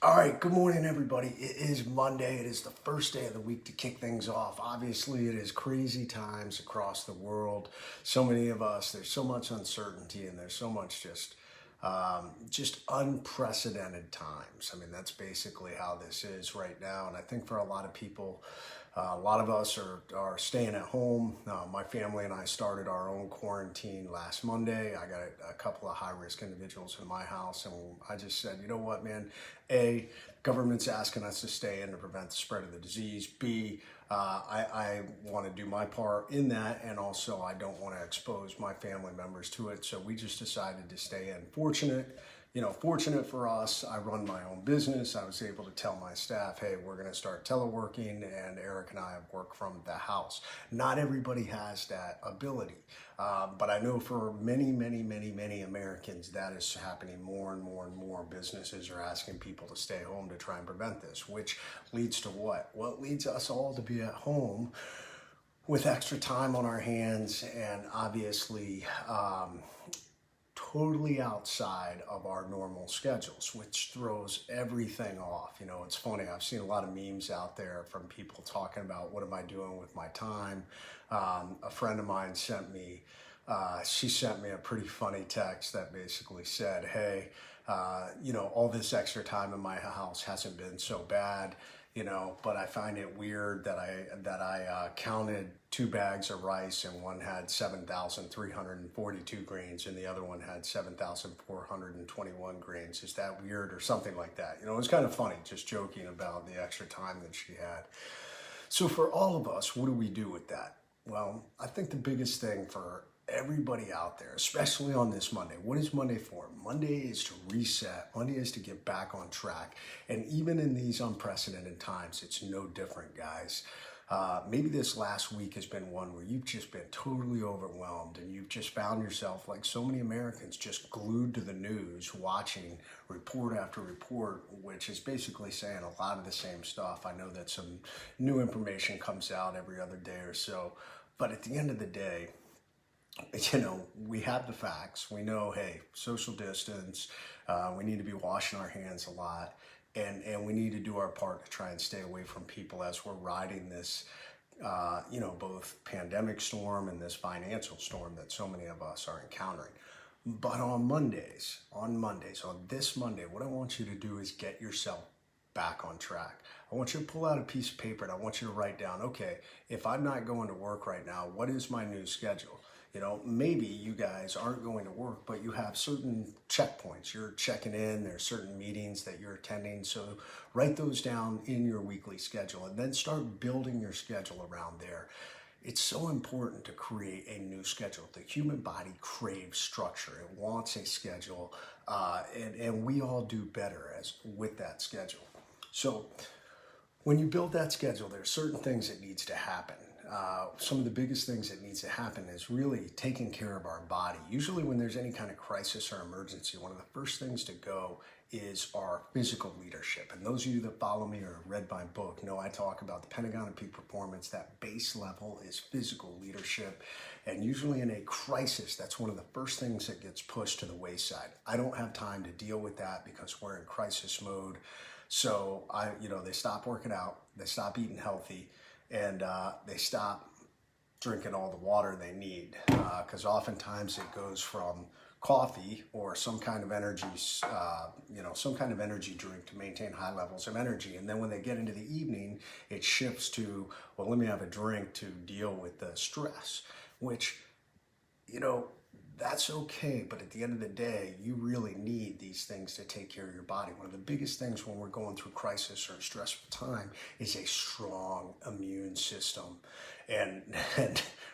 All right, good morning, everybody. It is Monday. It is the first day of the week to kick things off. Obviously, it is crazy times across the world. So many of us, there's so much uncertainty and there's so much just unprecedented times. I mean, that's basically how this is right now. And I think for a lot of people, a lot of us are staying at home. My family and I started our own quarantine last Monday. I got a couple of high-risk individuals in my house, and I just said, you know what, man? A, government's asking us to stay in to prevent the spread of the disease. B, I want to do my part in that, and also I don't want to expose my family members to it. So we just decided to stay in. Fortunate for us, I run my own business. I was able to tell my staff, hey, we're going to start teleworking, and Eric and I have worked from the house. Not everybody has that ability, but I know for many Americans, that is happening more and more and more. Businesses are asking people to stay home to try and prevent this, which leads to what? Well, it leads us all to be at home with extra time on our hands, and obviously, totally outside of our normal schedules, which throws everything off. You know, it's funny, I've seen a lot of memes out there from people talking about what am I doing with my time. A friend of mine sent me a pretty funny text that basically said, hey, all this extra time in my house hasn't been so bad, but I find it weird that I counted 2 bags of rice, and one had 7,342 grains and the other one had 7,421 grains. Is that weird, or something like that? It was kind of funny, just joking about the extra time that she had. So for all of us, what do we do with that? Well, I think the biggest thing for everybody out there, especially on this Monday, what is Monday for? Monday is to reset. Monday is to get back on track. And even in these unprecedented times, it's no different, guys. Maybe this last week has been one where you've just been totally overwhelmed, and you've just found yourself, like so many Americans, just glued to the news, watching report after report, which is basically saying a lot of the same stuff. I know that some new information comes out every other day or so, but at the end of the day, we have the facts. We know, hey, social distance, we need to be washing our hands a lot, and we need to do our part to try and stay away from people as we're riding this, both pandemic storm and this financial storm that so many of us are encountering. But on this Monday, what I want you to do is get yourself back on track. I want you to pull out a piece of paper, and I want you to write down, okay, if I'm not going to work right now, what is my new schedule? Maybe you guys aren't going to work, but you have certain checkpoints. You're checking in, there's certain meetings that you're attending. So write those down in your weekly schedule, and then start building your schedule around there. It's so important to create a new schedule. The human body craves structure. It wants a schedule, and we all do better with that schedule. So when you build that schedule, there are certain things that needs to happen. Some of the biggest things that needs to happen is really taking care of our body. Usually when there's any kind of crisis or emergency, one of the first things to go is our physical leadership. And those of you that follow me or read my book know I talk about the Pentagon of Peak Performance. That base level is physical leadership. And usually in a crisis, that's one of the first things that gets pushed to the wayside. I don't have time to deal with that because we're in crisis mode. So they stop working out, they stop eating healthy, and they stop drinking all the water they need, because oftentimes it goes from coffee or some kind of energy drink to maintain high levels of energy. And then when they get into the evening, it shifts to, well, let me have a drink to deal with the stress, which, that's okay, but at the end of the day, you really need these things to take care of your body. One of the biggest things when we're going through crisis or stressful time is a strong immune system. And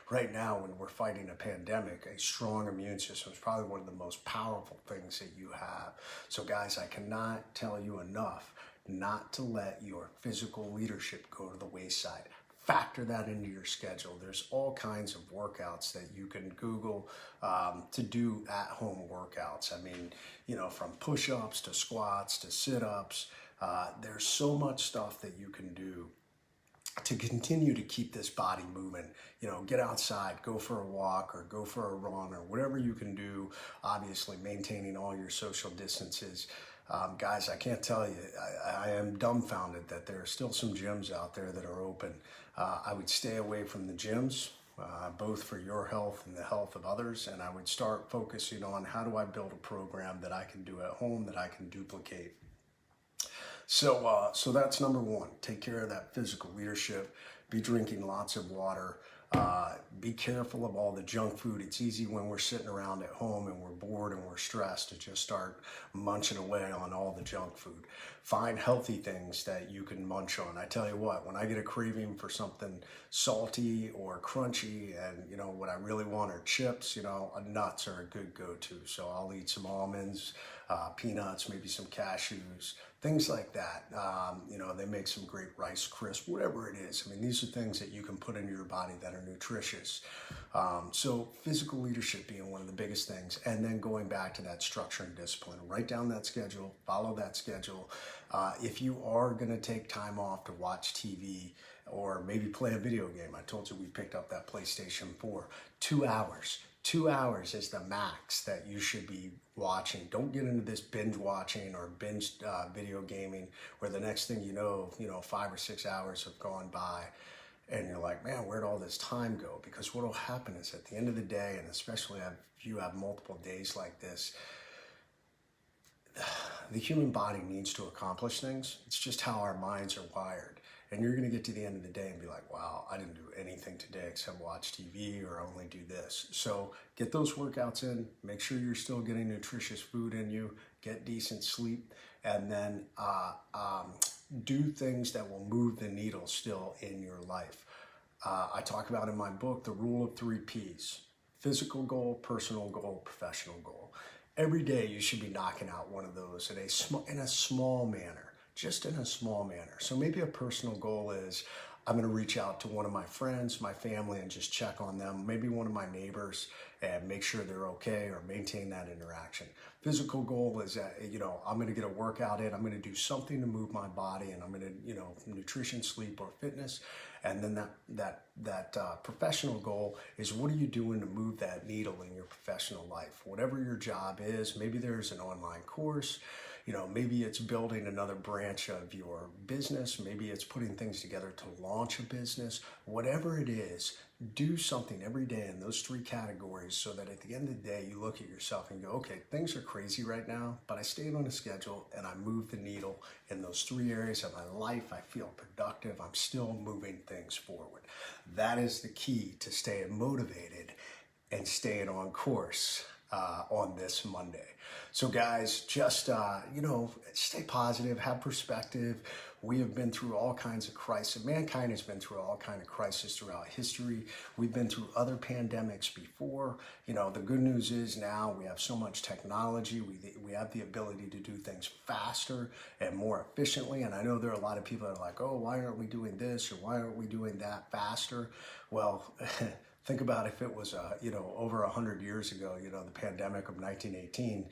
right now, when we're fighting a pandemic, a strong immune system is probably one of the most powerful things that you have. So guys, I cannot tell you enough not to let your physical leadership go to the wayside. Factor that into your schedule. There's all kinds of workouts that you can Google to do at-home workouts. I mean, from push-ups to squats to sit-ups. There's so much stuff that you can do to continue to keep this body moving. Get outside, go for a walk or go for a run or whatever you can do, obviously maintaining all your social distances. Guys, I can't tell you, I am dumbfounded that there are still some gyms out there that are open. I would stay away from the gyms, both for your health and the health of others, and I would start focusing on how do I build a program that I can do at home that I can duplicate. So that's number one. Take care of that physical leadership. Be drinking lots of water. Be careful of all the junk food. It's easy when we're sitting around at home and we're bored and we're stressed to just start munching away on all the junk food. Find healthy things that you can munch on. I tell you what, when I get a craving for something salty or crunchy, and what I really want are chips, nuts are a good go-to. So I'll eat some almonds, peanuts, maybe some cashews, things like that. They make some great Rice Crisps, whatever it is. I mean, these are things that you can put into your body that are nutritious. So physical leadership being one of the biggest things, and then going back to that structure and discipline. Write down that schedule, follow that schedule. If you are going to take time off to watch TV or maybe play a video game, I told you we picked up that PlayStation 4, 2 hours. 2 hours is the max that you should be watching. Don't get into this binge watching or binge video gaming where the next thing you know, 5 or 6 hours have gone by and you're like, man, where'd all this time go? Because what will happen is at the end of the day, and especially if you have multiple days like this, the human body needs to accomplish things. It's just how our minds are wired. And you're going to get to the end of the day and be like, wow, I didn't do anything today except watch TV or only do this. So get those workouts in, make sure you're still getting nutritious food in you, get decent sleep, and then do things that will move the needle still in your life. I talk about in my book, the rule of 3 Ps: physical goal, personal goal, professional goal. Every day you should be knocking out one of those in a small manner. Just in a small manner. So maybe a personal goal is I'm going to reach out to one of my friends, my family, and just check on them. Maybe one of my neighbors and make sure they're okay or maintain that interaction. Physical goal is that, I'm going to get a workout in. I'm going to do something to move my body, and I'm going to, nutrition, sleep, or fitness. And then that professional goal is what are you doing to move that needle in your professional life? Whatever your job is, maybe there's an online course. Maybe it's building another branch of your business. Maybe it's putting things together to launch a business. Whatever it is, do something every day in those 3 categories so that at the end of the day, you look at yourself and go, okay, things are crazy right now, but I stayed on a schedule and I moved the needle in those 3 areas of my life. I feel productive. I'm still moving things forward. That is the key to staying motivated and staying on course on this Monday. So guys, just, stay positive, have perspective. We have been through all kinds of crises. Mankind has been through all kinds of crises throughout history. We've been through other pandemics before. The good news is now we have so much technology. We have the ability to do things faster and more efficiently. And I know there are a lot of people that are like, oh, why aren't we doing this or why aren't we doing that faster? Well, think about if it was, over 100 years ago, the pandemic of 1918.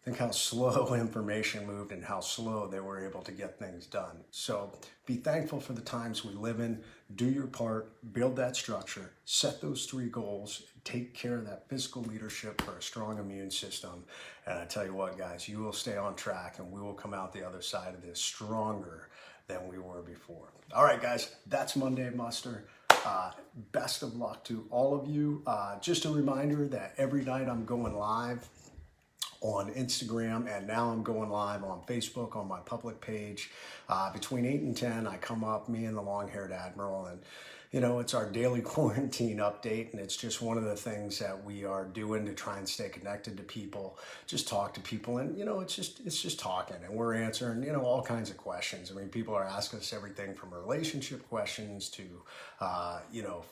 Think how slow information moved and how slow they were able to get things done. So be thankful for the times we live in. Do your part, build that structure, set those 3 goals, take care of that physical leadership for a strong immune system. And I tell you what, guys, you will stay on track and we will come out the other side of this stronger than we were before. All right, guys, that's Monday Muster. Best of luck to all of you. Just a reminder that every night I'm going live on Instagram, and now I'm going live on Facebook on my public page. Between 8 and 10, I come up, me and the long-haired Admiral, and it's our daily quarantine update, and it's just one of the things that we are doing to try and stay connected to people, just talk to people, and it's just talking, and we're answering all kinds of questions. I mean, people are asking us everything from relationship questions to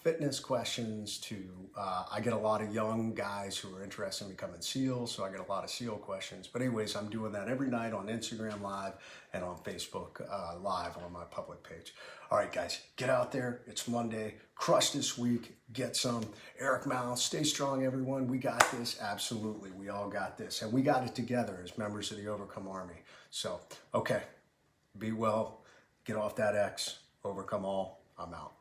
fitness questions to I get a lot of young guys who are interested in becoming SEALs, so I get a lot of SEAL questions. But anyways, I'm doing that every night on Instagram Live and on Facebook Live on my public page. All right, guys, get out there. It's Monday. Crush this week. Get some. Eric Mouse, stay strong, everyone. We got this. Absolutely. We all got this. And we got it together as members of the Overcome Army. So, okay, be well. Get off that X. Overcome all. I'm out.